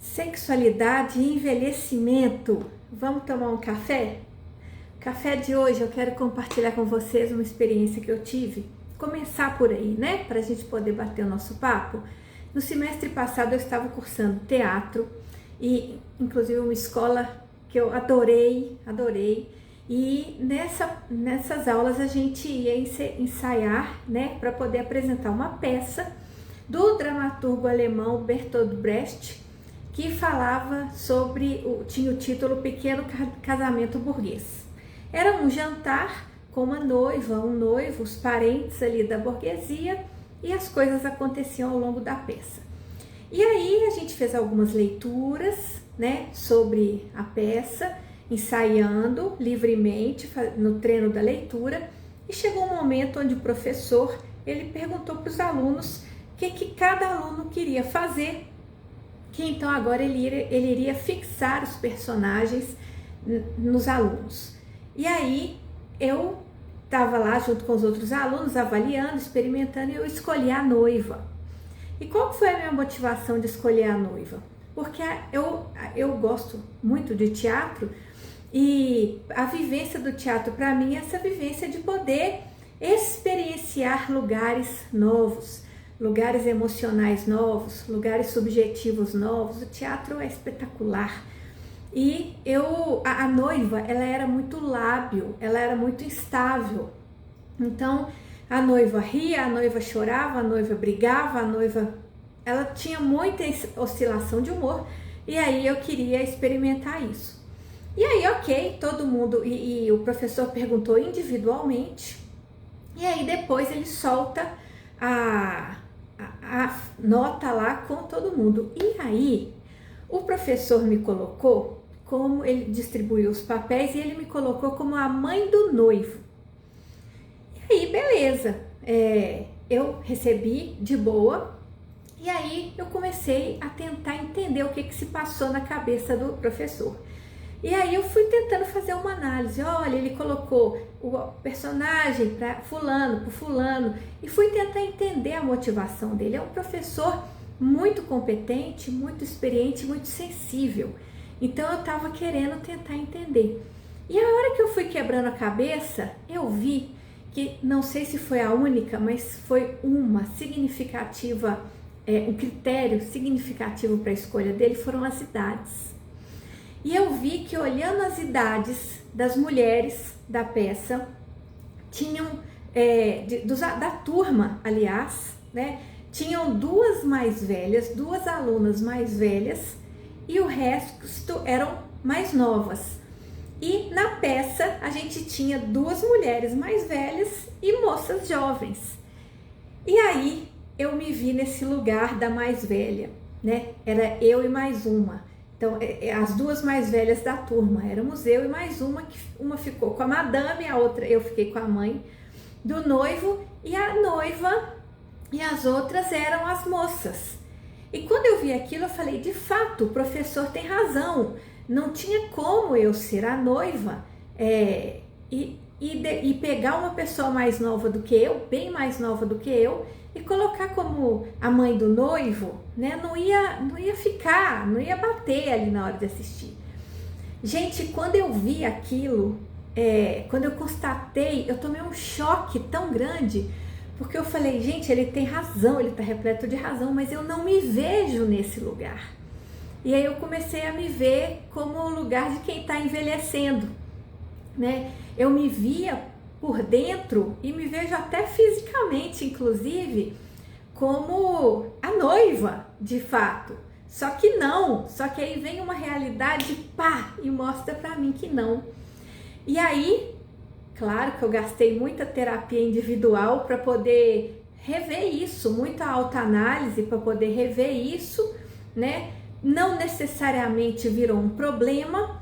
Sexualidade e envelhecimento. Vamos tomar um café? Café de hoje eu quero compartilhar com vocês uma experiência que eu tive. Começar por aí, né? Para a gente poder bater o nosso papo. No semestre passado eu estava cursando teatro e inclusive uma escola que eu adorei. E nessas aulas a gente ia ensaiar, né? Para poder apresentar uma peça do dramaturgo alemão Bertolt Brecht, que falava sobre, tinha o título Pequeno Casamento Burguês. Era um jantar com uma noiva, um noivo, os parentes ali da burguesia, e as coisas aconteciam ao longo da peça. E aí a gente fez algumas leituras, né, sobre a peça, ensaiando livremente no treino da leitura, e chegou um momento onde o professor, ele perguntou para os alunos o que cada aluno queria fazer, que então agora ele iria fixar os personagens nos alunos. E aí eu estava lá junto com os outros alunos, avaliando, experimentando, e eu escolhi a noiva. E qual foi a minha motivação de escolher a noiva? Porque eu gosto muito de teatro, e a vivência do teatro para mim é essa vivência de poder experienciar lugares novos, lugares emocionais novos, lugares subjetivos novos. O teatro é espetacular. E a noiva, ela era muito lábil, ela era muito instável. Então, a noiva ria, a noiva chorava, a noiva brigava, ela tinha muita oscilação de humor, e aí eu queria experimentar isso. E aí, ok, todo mundo, e o professor perguntou individualmente, e aí depois ele solta a nota lá com todo mundo. E aí, o professor me colocou, como ele distribuiu os papéis, e ele me colocou como a mãe do noivo. E aí, beleza, eu recebi de boa, e aí eu comecei a tentar entender o que se passou na cabeça do professor. E aí eu fui tentando fazer uma análise. Olha, ele colocou o personagem para fulano, e fui tentar entender a motivação dele. É um professor muito competente, muito experiente, muito sensível. Então eu estava querendo tentar entender. E a hora que eu fui quebrando a cabeça, eu vi que, não sei se foi a única, mas foi uma significativa, um critério significativo para a escolha dele foram as idades. E eu vi que, olhando as idades das mulheres da peça, tinham, da turma, aliás, né, tinham duas alunas mais velhas, e o resto eram mais novas. E na peça a gente tinha duas mulheres mais velhas e moças jovens. E aí eu me vi nesse lugar da mais velha, né? Era eu e mais uma. Então, as duas mais velhas da turma, éramos eu e mais uma, que uma ficou com a madame, a outra eu fiquei com a mãe do noivo, e a noiva e as outras eram as moças. E quando eu vi aquilo, eu falei, de fato, o professor tem razão, não tinha como eu ser a noiva e pegar uma pessoa mais nova do que eu, bem mais nova do que eu, e colocar como a mãe do noivo, né? Não ia bater ali na hora de assistir. Gente, quando eu vi aquilo, quando eu constatei, eu tomei um choque tão grande, porque eu falei, gente, ele tem razão, ele está repleto de razão, mas eu não me vejo nesse lugar. E aí eu comecei a me ver como o lugar de quem está envelhecendo, né? Eu me via por dentro e me vejo até fisicamente, inclusive, como a noiva, de fato. Só que aí vem uma realidade, pá, e mostra pra mim que não. E aí, claro que eu gastei muita terapia individual para poder rever isso, muita autoanálise para poder rever isso, né? Não necessariamente virou um problema,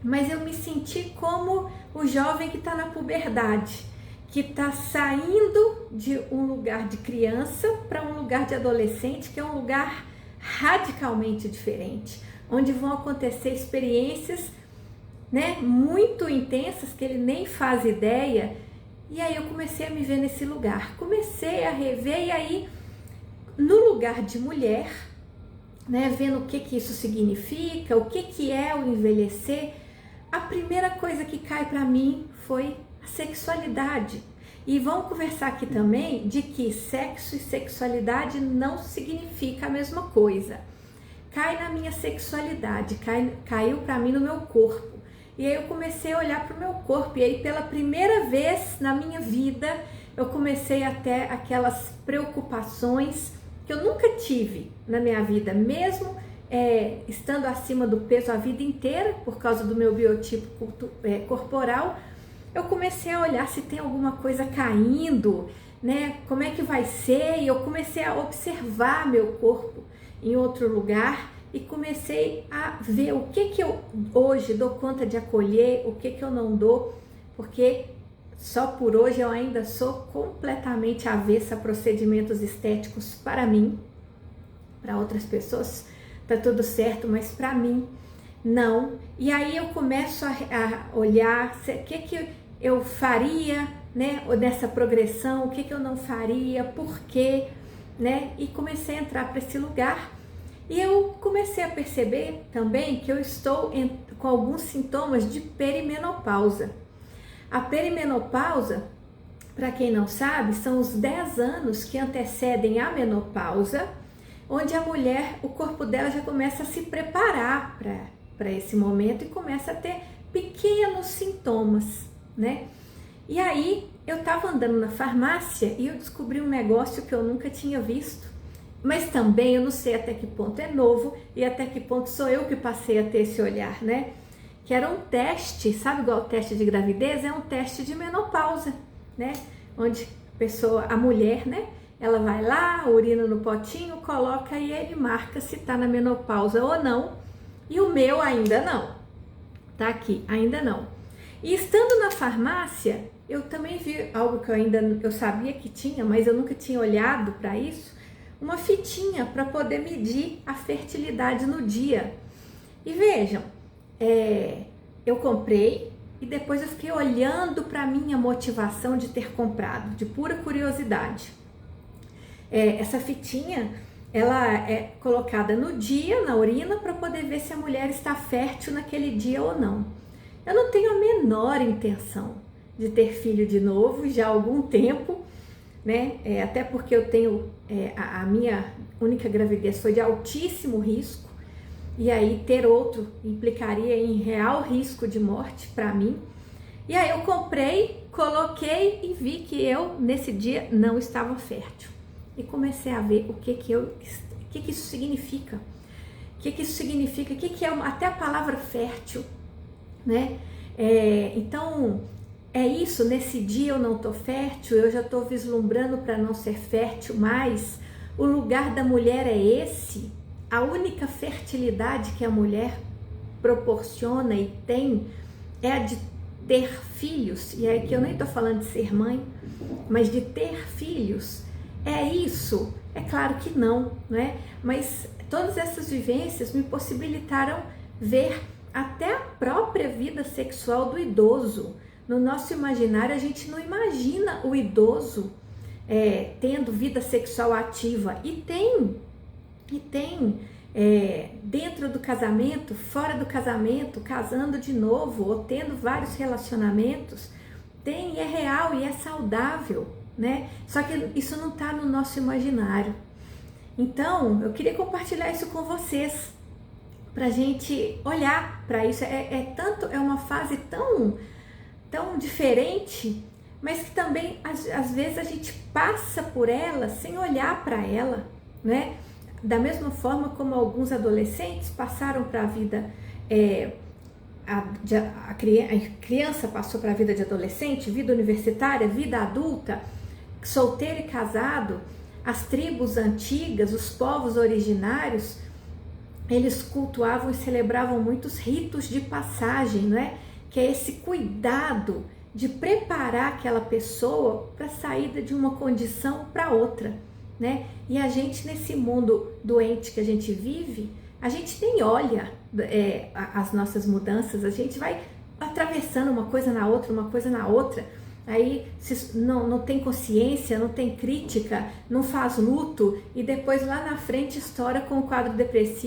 mas eu me senti como o jovem que está na puberdade, que está saindo de um lugar de criança para um lugar de adolescente, que é um lugar radicalmente diferente, onde vão acontecer experiências, né, muito intensas que ele nem faz ideia. E aí eu comecei a me ver nesse lugar, comecei a rever, e aí no lugar de mulher né, vendo o que que isso significa, o que que é o envelhecer, a primeira coisa que cai para mim foi a sexualidade. E vamos conversar aqui também de que sexo e sexualidade não significa a mesma coisa. Cai na minha sexualidade, caiu para mim no meu corpo. E aí eu comecei a olhar para o meu corpo, e aí pela primeira vez na minha vida eu comecei a ter aquelas preocupações que eu nunca tive na minha vida, mesmo estando acima do peso a vida inteira, por causa do meu biotipo corporal. Eu comecei a olhar se tem alguma coisa caindo, né? Como é que vai ser? E eu comecei a observar meu corpo em outro lugar e comecei a ver o que que eu hoje dou conta de acolher, o que que eu não dou, porque só por hoje eu ainda sou completamente avessa a procedimentos estéticos para mim. Para outras pessoas tá tudo certo, mas para mim não. E aí eu começo a olhar o que que eu faria, né, nessa progressão, o que que eu não faria, por quê, né? E comecei a entrar para esse lugar. E eu comecei a perceber também que eu estou com alguns sintomas de perimenopausa. A perimenopausa, para quem não sabe, são os 10 anos que antecedem a menopausa, onde a mulher, o corpo dela já começa a se preparar para esse momento e começa a ter pequenos sintomas, né? E aí eu estava andando na farmácia e eu descobri um negócio que eu nunca tinha visto, mas também eu não sei até que ponto é novo e até que ponto sou eu que passei a ter esse olhar, né? Que era um teste, sabe igual o teste de gravidez? É um teste de menopausa, né? Onde a mulher, né? Ela vai lá, urina no potinho, coloca e ele marca se tá na menopausa ou não. E o meu ainda não. Tá aqui, ainda não. E estando na farmácia, eu também vi algo que eu sabia que tinha, mas eu nunca tinha olhado para isso, uma fitinha para poder medir a fertilidade no dia. E vejam, eu comprei e depois eu fiquei olhando para minha motivação de ter comprado, de pura curiosidade. Essa fitinha, ela é colocada no dia, na urina, para poder ver se a mulher está fértil naquele dia ou não. Eu não tenho a menor intenção de ter filho de novo, já há algum tempo, né? Até porque eu tenho, a minha única gravidez foi de altíssimo risco, e aí ter outro implicaria em real risco de morte para mim. E aí eu comprei, coloquei e vi que eu, nesse dia, não estava fértil. E comecei a ver o que isso significa. O que isso significa, o que é até a palavra fértil, né? Então, é isso, nesse dia eu não estou fértil, eu já estou vislumbrando para não ser fértil mais. O lugar da mulher é esse. A única fertilidade que a mulher proporciona e tem é a de ter filhos. E aí que eu nem estou falando de ser mãe, mas de ter filhos. É isso? É claro que não, né? Mas todas essas vivências me possibilitaram ver até a própria vida sexual do idoso. No nosso imaginário, a gente não imagina o idoso tendo vida sexual ativa. E tem dentro do casamento, fora do casamento, casando de novo ou tendo vários relacionamentos. Tem, é real e é saudável, né? Só que isso não está no nosso imaginário. Então, eu queria compartilhar isso com vocês, para a gente olhar para isso. É uma fase tão diferente, mas que também às vezes a gente passa por ela sem olhar para ela, né? Da mesma forma como alguns adolescentes passaram para a vida, a criança passou para a vida de adolescente, vida universitária, vida adulta, solteiro e casado. As tribos antigas, os povos originários, eles cultuavam e celebravam muitos ritos de passagem, não é? Que é esse cuidado de preparar aquela pessoa para a saída de uma condição para outra, né? E a gente, nesse mundo doente que a gente vive, a gente nem olha as nossas mudanças, a gente vai atravessando uma coisa na outra, aí não tem consciência, não tem crítica, não faz luto e depois lá na frente estoura com o quadro depressivo.